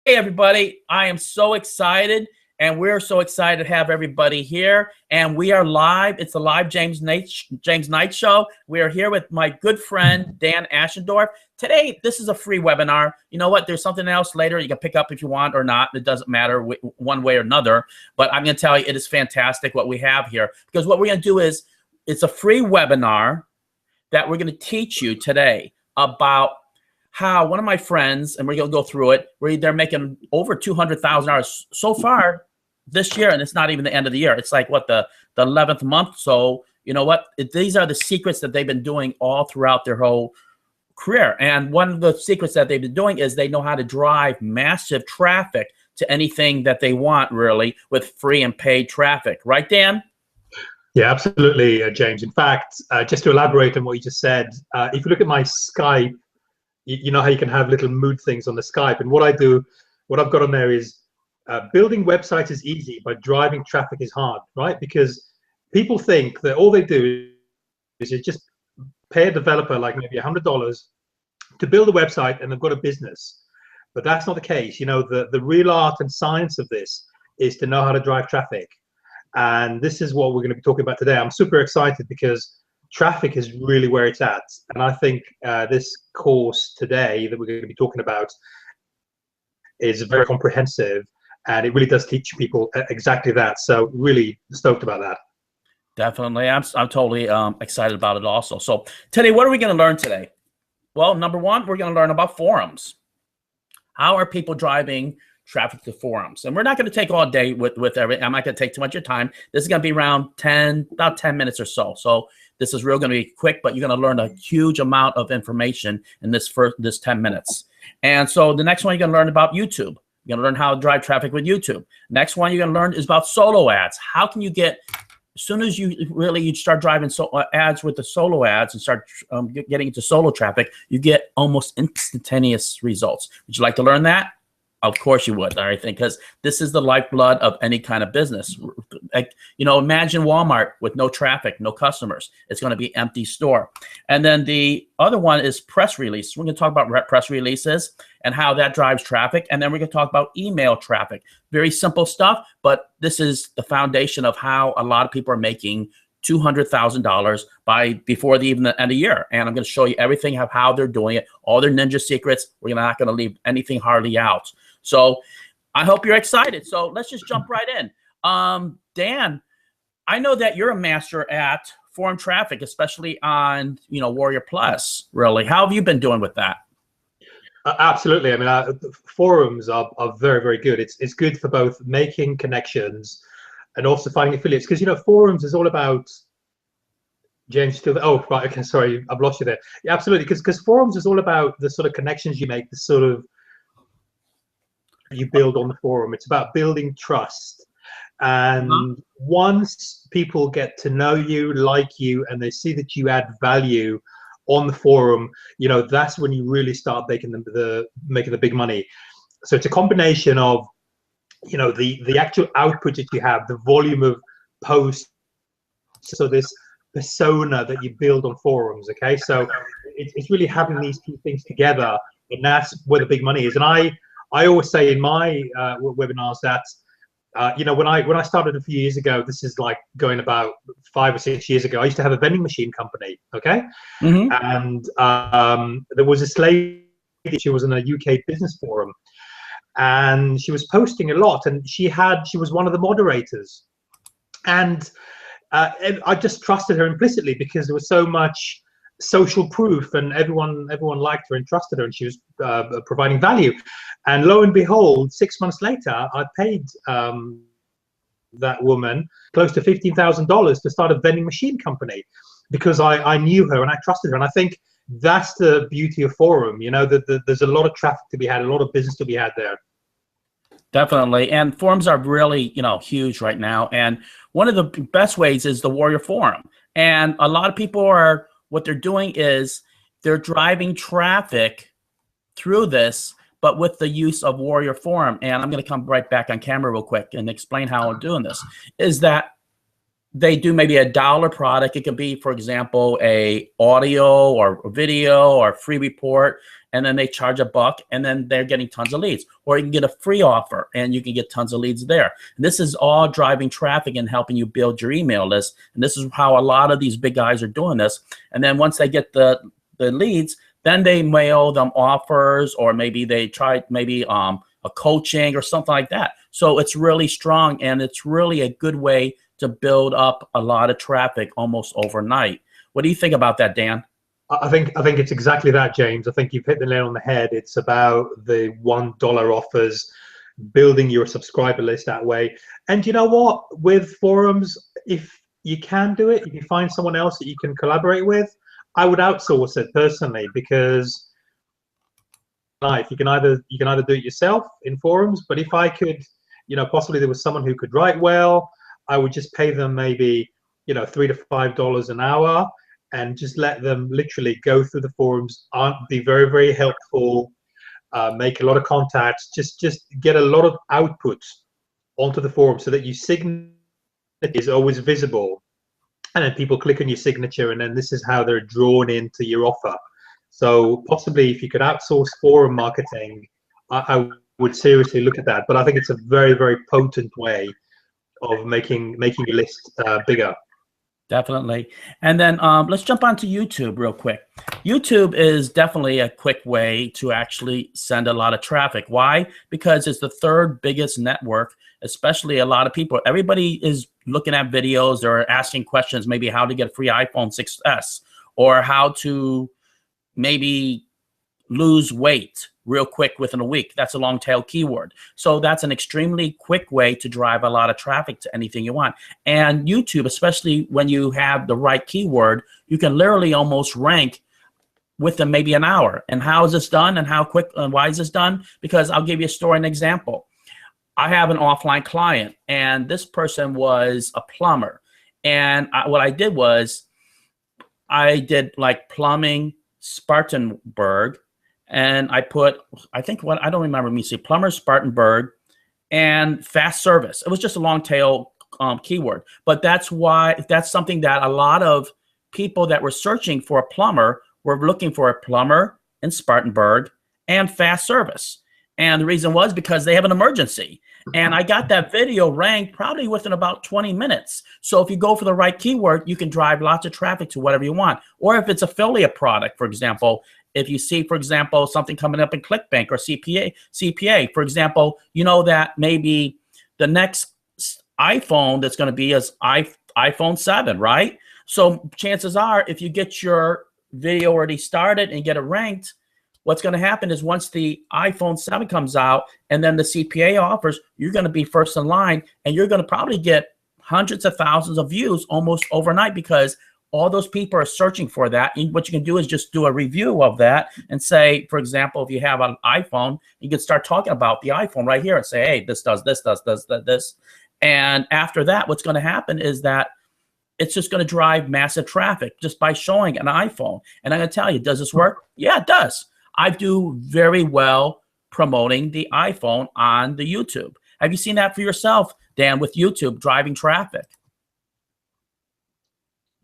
Hey, everybody. I am so excited, and we're so excited to have everybody here. And we are live. It's the live James Knight Show. We are here with my good friend, Dan Ashendorf. Today, this is a free webinar. You know what? There's something else later you can pick up if you want or not. It doesn't matter one way or another. But I'm going to tell you, it is fantastic what we have here. Because what we're going to do is, it's a free webinar that we're going to teach you today about how one of my friends, and we're going to go through it, where they're making over $200,000 so far this year, and it's not even the end of the year. It's like, what, the 11th month? So, you know what? These are the secrets that they've been doing all throughout their whole career. And one of the secrets that they've been doing is they know how to drive massive traffic to anything that they want, really, with free and paid traffic. Right, Dan? Yeah, absolutely, James. In fact, just to elaborate on what you just said, if you look at my Skype, you know how you can have little mood things on the Skype. And what I do, what I've got on there is building websites is easy, but driving traffic is hard, right? Because people think that all they do is you just pay a developer like maybe $100 to build a website and they've got a business. But that's not the case. You know, the real art and science of this is to know how to drive traffic. And this is what we're going to be talking about today. I'm super excited because traffic is really where it's at. And I think this course today that we're going to be talking about is very comprehensive, and it really does teach people exactly that. So really stoked about that. Definitely. I'm totally excited about it also. So today, what are we going to learn today? Well, number one, we're going to learn about forums. How are people driving traffic to forums? And we're not going to take all day with everything. I'm not going to take too much of your time. This is going to be around about 10 minutes or so. So this is really going to be quick, but you're going to learn a huge amount of information in this 10 minutes. And so the next one you're going to learn about YouTube. You're going to learn how to drive traffic with YouTube. Next one you're going to learn is about solo ads. How can you get, as soon as you start driving ads with the solo ads and start getting into solo traffic, you get almost instantaneous results. Would you like to learn that? Of course you would, I think, because this is the lifeblood of any kind of business. Like, you know, imagine Walmart with no traffic, no customers. It's going to be empty store. And then the other one is press release. We're going to talk about press releases and how that drives traffic. And then we're going to talk about email traffic. Very simple stuff, but this is the foundation of how a lot of people are making $200,000 before even the end of the year. And I'm going to show you everything of how they're doing it, all their ninja secrets. We're not going to leave anything hardly out. So I hope you're excited. So let's just jump right in. Dan, I know that you're a master at forum traffic, especially on, you know, Warrior Plus, really. How have you been doing with that? Absolutely. I mean, forums are very, very good. It's good for both making connections and also finding affiliates. Because, you know, forums is all about, James, still there? Oh, right. Okay, sorry. I've lost you there. Yeah, absolutely. Because forums is all about the sort of connections you make, the sort of you build on the forum. It's about building trust. And once people get to know you, like you, and they see that you add value on the forum, you know, that's when you really start making the big money. So it's a combination of, you know, the actual output that you have, the volume of posts, so this persona that you build on forums. Okay, so it's really having these two things together, and that's where the big money is. And I always say in my webinars that you know, when I started a few years ago, this is like going about 5 or 6 years ago, I used to have a vending machine company. Okay, and there was this lady, she was in a UK business forum, and she was posting a lot, and she was one of the moderators, and I just trusted her implicitly because there was so much social proof, and everyone liked her and trusted her, and she was providing value. And lo and behold, 6 months later, I paid that woman close to $15,000 to start a vending machine company because I knew her and I trusted her. And I think that's the beauty of forum. You know, that there's a lot of traffic to be had, a lot of business to be had there. Definitely. And forums are really, you know, huge right now. And one of the best ways is the Warrior Forum. And a lot of people what they're doing is they're driving traffic through this, but with the use of Warrior Forum. And I'm going to come right back on camera real quick and explain how I'm doing this, is that they do maybe a $1 product. It can be, for example, a audio or video or free report. and then they charge $1 and then they're getting tons of leads. Or you can get a free offer and you can get tons of leads there. And this is all driving traffic and helping you build your email list. And this is how a lot of these big guys are doing this. And then once they get the leads, then they mail them offers, or maybe they try a coaching or something like that. So it's really strong, and it's really a good way to build up a lot of traffic almost overnight. What do you think about that, Dan? I think it's exactly that, James. I think you've hit the nail on the head. It's about the $1 offers, building your subscriber list that way. And you know what? With forums, if you can do it, if you find someone else that you can collaborate with, I would outsource it personally, because you can either do it yourself in forums, but if I could, possibly there was someone who could write well, I would just pay them maybe, $3 to $5 an hour, and just let them literally go through the forums, be very, very helpful, make a lot of contacts, just get a lot of output onto the forum so that your signature is always visible. And then people click on your signature, and then this is how they're drawn into your offer. So possibly if you could outsource forum marketing, I would seriously look at that. But I think it's a very, very potent way of making your list bigger. Definitely. And then let's jump onto YouTube real quick. YouTube is definitely a quick way to actually send a lot of traffic. Why? Because it's the third biggest network, especially a lot of people. Everybody is looking at videos or asking questions, maybe how to get a free iPhone 6s, or how to maybe lose weight real quick within a week. That's a long tail keyword. So that's an extremely quick way to drive a lot of traffic to anything you want. And YouTube, especially when you have the right keyword, you can literally almost rank within maybe an hour. And how is this done, and how quick and why is this done? Because I'll give you a story and example. I have an offline client, and this person was a plumber. And what I did was I did like plumbing Spartanburg, and I put, I don't remember, me see plumber Spartanburg and fast service. It was just a long tail keyword, but that's something that a lot of people that were searching for a plumber were looking for a plumber in Spartanburg and fast service. And the reason was because they have an emergency. And I got that video ranked probably within about 20 minutes. So if you go for the right keyword, you can drive lots of traffic to whatever you want. Or if it's affiliate product, for example, if you see, for example, something coming up in ClickBank or CPA, for example, you know that maybe the next iPhone that's going to be is iPhone 7, right? So chances are, if you get your video already started and get it ranked, what's going to happen is once the iPhone 7 comes out and then the CPA offers, you're going to be first in line, and you're going to probably get hundreds of thousands of views almost overnight, because all those people are searching for that. And what you can do is just do a review of that and say, for example, if you have an iPhone, you can start talking about the iPhone right here and say, hey, this does this, does this. And after that, what's going to happen is that it's just going to drive massive traffic just by showing an iPhone. And I'm going to tell you, does this work? Yeah, it does. I do very well promoting the iPhone on the YouTube. Have you seen that for yourself, Dan, with YouTube driving traffic?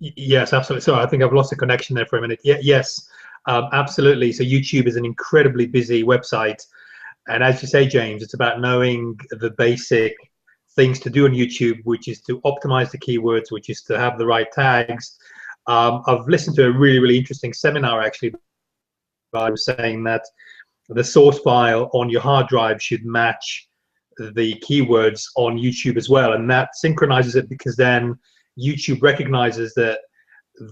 Yes, absolutely. So I think I've lost a connection there for a minute. Yeah, yes, absolutely. So YouTube is an incredibly busy website. And as you say, James, it's about knowing the basic things to do on YouTube, which is to optimize the keywords, which is to have the right tags. I've listened to a really, really interesting seminar, actually. I was saying that the source file on your hard drive should match the keywords on YouTube as well. And that synchronizes it, because then YouTube recognizes that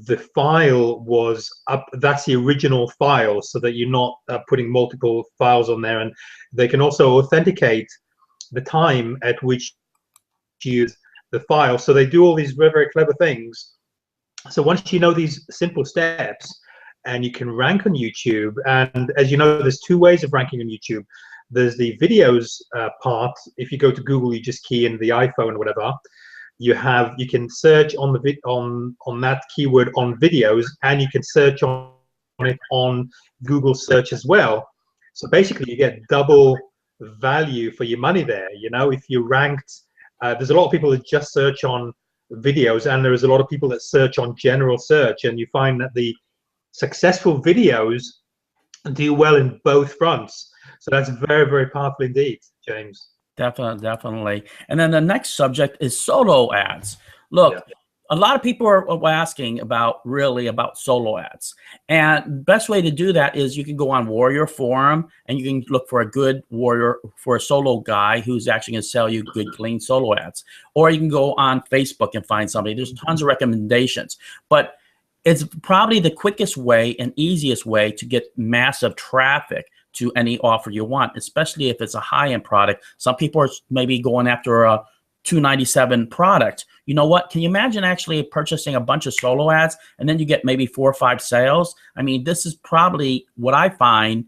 the file was up, that's the original file, so that you're not putting multiple files on there. And they can also authenticate the time at which you use the file. So they do all these very, very clever things. So once you know these simple steps, and you can rank on YouTube, and as you know, there's two ways of ranking on YouTube. There's the videos part. If you go to Google, you just key in the iPhone or whatever. You can search on the on that keyword on videos, and you can search on it on Google search as well. So basically, you get double value for your money there. You know, if you ranked, there's a lot of people that just search on videos, and there is a lot of people that search on general search, and you find that the successful videos do well in both fronts. So that's very, very powerful indeed, James. Definitely. And then the next subject is solo ads. Look, Yeah. a lot of people are asking about solo ads. And best way to do that is you can go on Warrior Forum and you can look for a good warrior, for a solo guy who's actually going to sell you good, clean solo ads. Or you can go on Facebook and find somebody. There's tons of recommendations. But it's probably the quickest way and easiest way to get massive traffic to any offer you want, especially if it's a high-end product. Some people are maybe going after a $297 product. You know what? Can you imagine actually purchasing a bunch of solo ads and then you get maybe 4 or 5 sales? I mean, this is probably what I find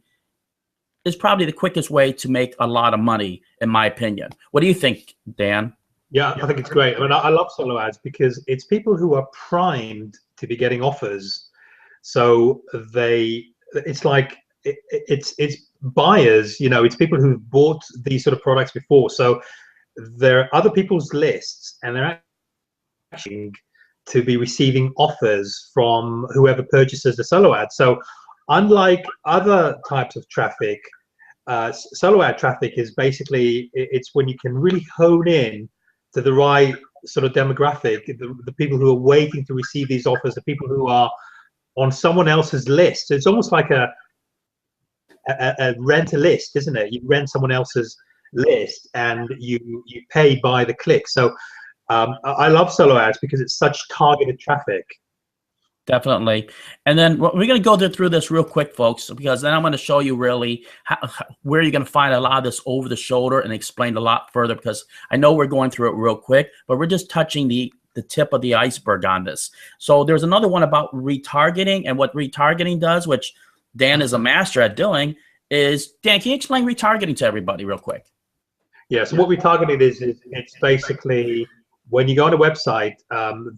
is probably the quickest way to make a lot of money, in my opinion. What do you think, Dan? Yeah, I think it's great. I mean, I love solo ads because it's people who are primed to be getting offers. So it's like, it's buyers, you know, it's people who've bought these sort of products before. So they're other people's lists and they're actually to be receiving offers from whoever purchases the solo ad. So unlike other types of traffic, solo ad traffic is basically, it's when you can really hone in to the right sort of demographic, the people who are waiting to receive these offers, the people who are on someone else's list. So it's almost like a rent a list, isn't it? You rent someone else's list and you pay by the click. So I love solo ads because it's such targeted traffic. Definitely. And then we're going to go through this real quick, folks, because then I'm going to show you really where you're going to find a lot of this over the shoulder and explain a lot further, because I know we're going through it real quick, but we're just touching the tip of the iceberg on this. So there's another one about retargeting, and what retargeting does, which Dan is a master at doing, is, Dan, can you explain retargeting to everybody real quick? Yeah, so what retargeting is it's basically when you go on a website,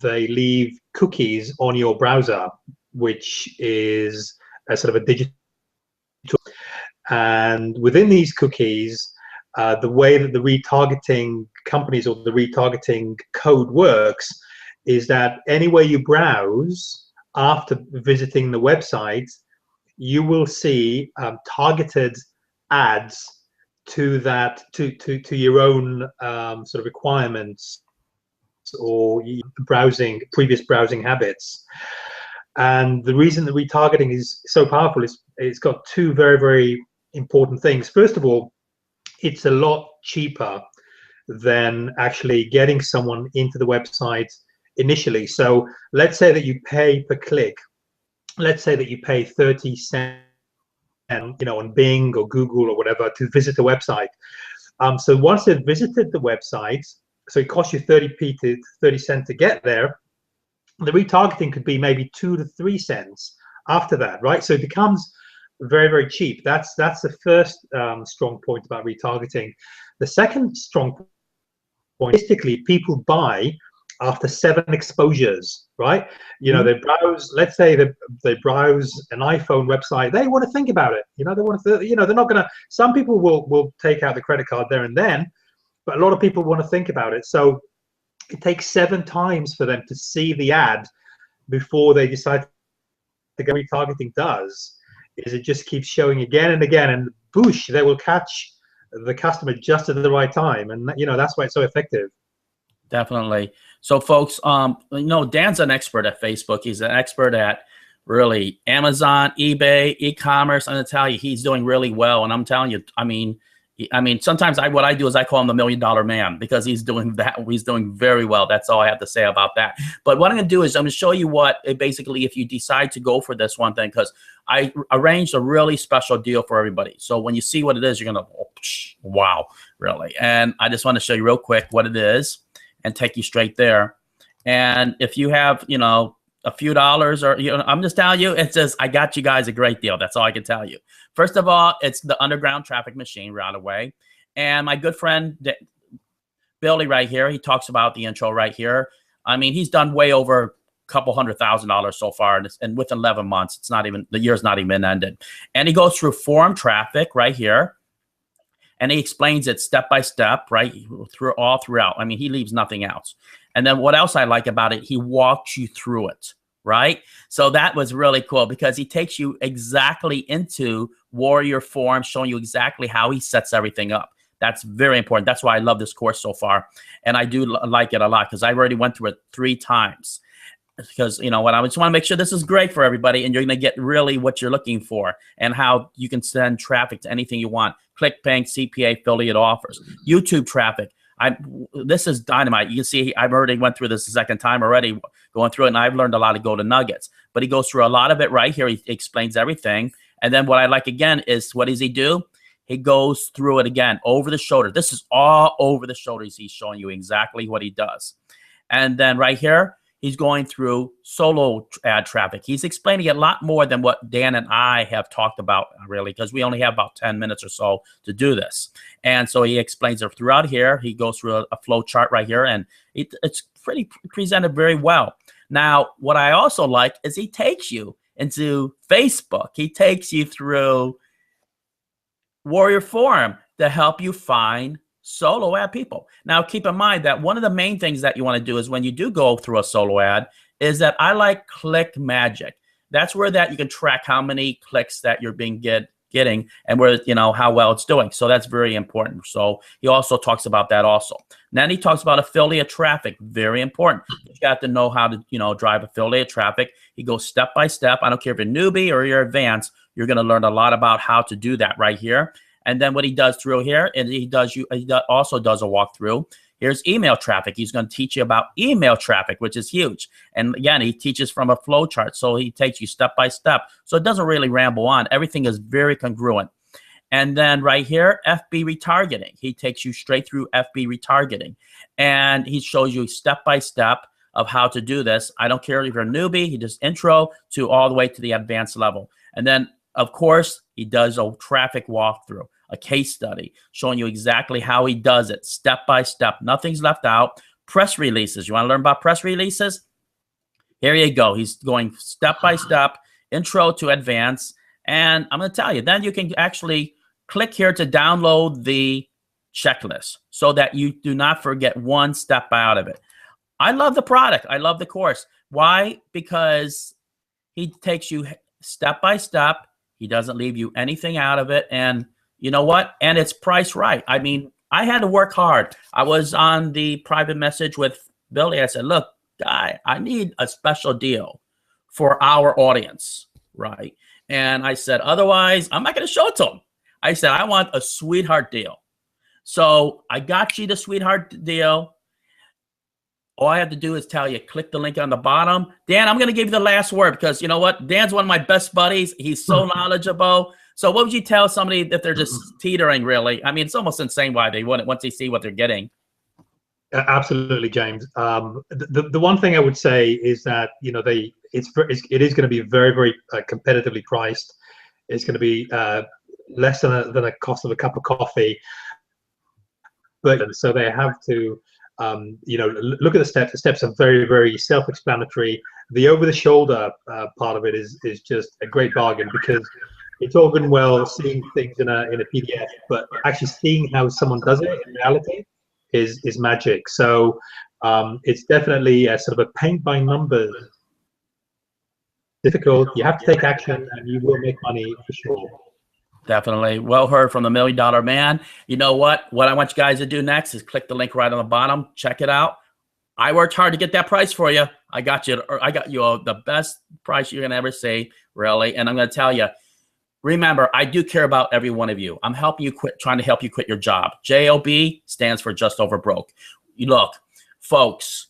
they leave cookies on your browser, which is a sort of a digital, and within these cookies, the way that the retargeting companies or the retargeting code works is that anywhere you browse after visiting the website, you will see targeted ads to that to your own sort of requirements or previous browsing habits. And the reason that retargeting is so powerful is it's got 2 very, very important things. First of all, it's a lot cheaper than actually getting someone into the website initially. So let's say that you pay per click. Let's say that you pay 30 cents, you know, on Bing or Google or whatever to visit the website. So once they've visited the website, so it costs you 30p to 30 cents to get there, the retargeting could be maybe 2 to 3 cents after that, right? So it becomes very, very cheap. That's the first strong point about retargeting. The second strong point, statistically, people buy after 7 exposures, right? You know, they browse, let's say they browse an iPhone website, they want to think about it. You know, they want to, you know, they're not going to, some people will take out the credit card there and then, but a lot of people want to think about it. So it takes 7 times for them to see the ad before they decide to go. Retargeting does is it just keeps showing again and again, and boosh, they will catch the customer just at the right time. And, you know, that's why it's so effective. Definitely. So, folks, you know, Dan's an expert at Facebook. He's an expert at really Amazon, eBay, e-commerce. I'm going to tell you, he's doing really well. And I'm telling you, I mean, sometimes what I do is I call him the $1 million man, because he's doing that. He's doing very well. That's all I have to say about that. But what I'm going to do is I'm going to show you what basically, if you decide to go for this one thing, because I arranged a really special deal for everybody. So when you see what it is, you're going to, oh, wow, really. And I just want to show you real quick what it is and take you straight there. And if you have, you know, a few dollars, or, you know, I'm just telling you, it says, I got you guys a great deal. That's all I can tell you. First of all, it's the underground traffic machine right away. And my good friend, Billy right here, he talks about the intro right here. I mean, he's done way over a couple $100,000 so far. And within 11 months, it's not even, the year's not even ended. And he goes through forum traffic right here. And he explains it step by step, right, throughout. I mean, he leaves nothing out. And then what else I like about it, he walks you through it, right? So that was really cool because he takes you exactly into Warrior Forum, showing you exactly how he sets everything up. That's very important. That's why I love this course so far. And I do like it a lot because I already went through it 3 times. Because, you know what, I just want to make sure this is great for everybody and you're going to get really what you're looking for and how you can send traffic to anything you want. ClickBank, CPA, affiliate offers, YouTube traffic. This is dynamite. You can see I've already went through this the 2nd time already going through it, and I've learned a lot of golden nuggets. But he goes through a lot of it right here. He explains everything. And then what I like again is, what does he do? He goes through it again, over the shoulder. This is all over the shoulders. He's showing you exactly what he does. And then right here, he's going through solo ad traffic. He's explaining it a lot more than what Dan and I have talked about, really, because we only have about 10 minutes or so to do this. And so he explains it throughout here. He goes through a flow chart right here, and it's pretty presented very well. Now, what I also like is he takes you into Facebook. He takes you through Warrior Forum to help you find solo ad people. Now, keep in mind that one of the main things that you want to do is when you do go through a solo ad is that I like Click Magic. That's where that you can track how many clicks that you're getting and where, you know, how well it's doing. So that's very important. So he also talks about that also. And then he talks about affiliate traffic. Very important. You got to know how to, you know, drive affiliate traffic. He goes step by step. I don't care if you're newbie or you're advanced, you're going to learn a lot about how to do that right here. And then what he does through here, and he also does a walkthrough. Here's email traffic. He's going to teach you about email traffic, which is huge. And again, he teaches from a flow chart. So he takes you step by step. So it doesn't really ramble on. Everything is very congruent. And then right here, FB retargeting. He takes you straight through FB retargeting. And he shows you step by step of how to do this. I don't care if you're a newbie. He just intro to all the way to the advanced level. And then, of course, he does a traffic walkthrough, a case study, showing you exactly how he does it, step by step. Nothing's left out. Press releases. You want to learn about press releases? Here you go. He's going step by step, intro to advanced. And I'm going to tell you, then you can actually click here to download the checklist so that you do not forget one step out of it. I love the product. I love the course. Why? Because he takes you step by step. He doesn't leave you anything out of it. And you know what? And it's priced right. I mean, I had to work hard. I was on the private message with Billy. I said, look, guy, I need a special deal for our audience, right? And I said, otherwise, I'm not going to show it to him. I said, I want a sweetheart deal. So I got you the sweetheart deal. All I have to do is tell you, click the link on the bottom. Dan, I'm going to give you the last word because you know what? Dan's one of my best buddies. He's so knowledgeable. So what would you tell somebody if they're just teetering, really? I mean, it's almost insane why they wouldn't once they see what they're getting. Absolutely, James. The one thing I would say is that, you know, it is going to be very, very competitively priced. It's going to be less than a cost of a cup of coffee. But so they have to, you know, look at the steps. The steps are very, very self-explanatory. The over-the-shoulder part of it is just a great bargain because it's all good and well seeing things in a PDF, but actually seeing how someone does it in reality is magic. So it's definitely a sort of a paint by numbers. Difficult. You have to take action, and you will make money for sure. Definitely. Well heard from the $1 Million Man. You know what? What I want you guys to do next is click the link right on the bottom. Check it out. I worked hard to get that price for you. I got you the best price you're going to ever see, really. And I'm going to tell you, remember, I do care about every one of you. I'm helping you trying to help you quit your job. JOB stands for just over broke. Look, folks,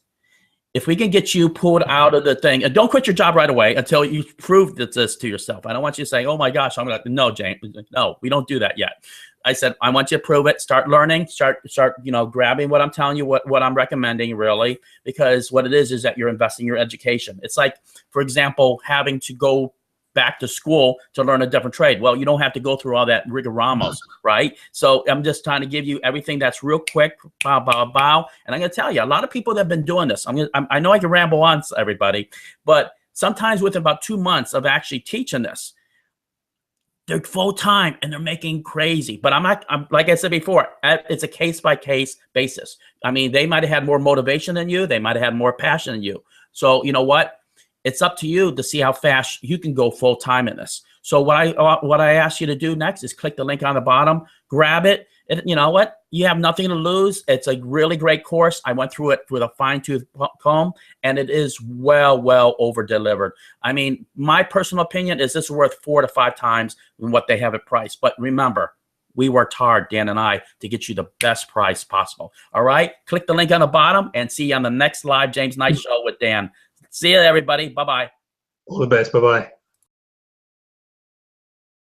if we can get you pulled out of the thing, and don't quit your job right away until you prove this to yourself. I don't want you to say, oh my gosh, I'm like, no, James, no, we don't do that yet. I said, I want you to prove it, start learning, start, you know, grabbing what I'm telling you, what I'm recommending, really, because what it is that you're investing in your education. It's like, for example, having to go back to school to learn a different trade. Well, you don't have to go through all that rigoramos, right? So I'm just trying to give you everything that's real quick, bow, bow, bow. And I'm going to tell you, a lot of people that have been doing this, I know I can ramble on, everybody, but sometimes within about 2 months of actually teaching this, they're full time and they're making crazy. But I'm like I said before, it's a case by case basis. I mean, they might have had more motivation than you. They might have had more passion than you. So you know what? it's up to you to see how fast you can go full time in this. So what I ask you to do next is click the link on the bottom, grab it. You know what? You have nothing to lose. It's a really great course. I went through it with a fine-tooth comb, and it is well over delivered. I mean, my personal opinion is this is worth 4 to 5 times what they have it priced. But remember, we worked hard, Dan and I, to get you the best price possible. All right? Click the link on the bottom and see you on the next live James Knight Show with Dan. See you, everybody. Bye-bye. All the best. Bye-bye.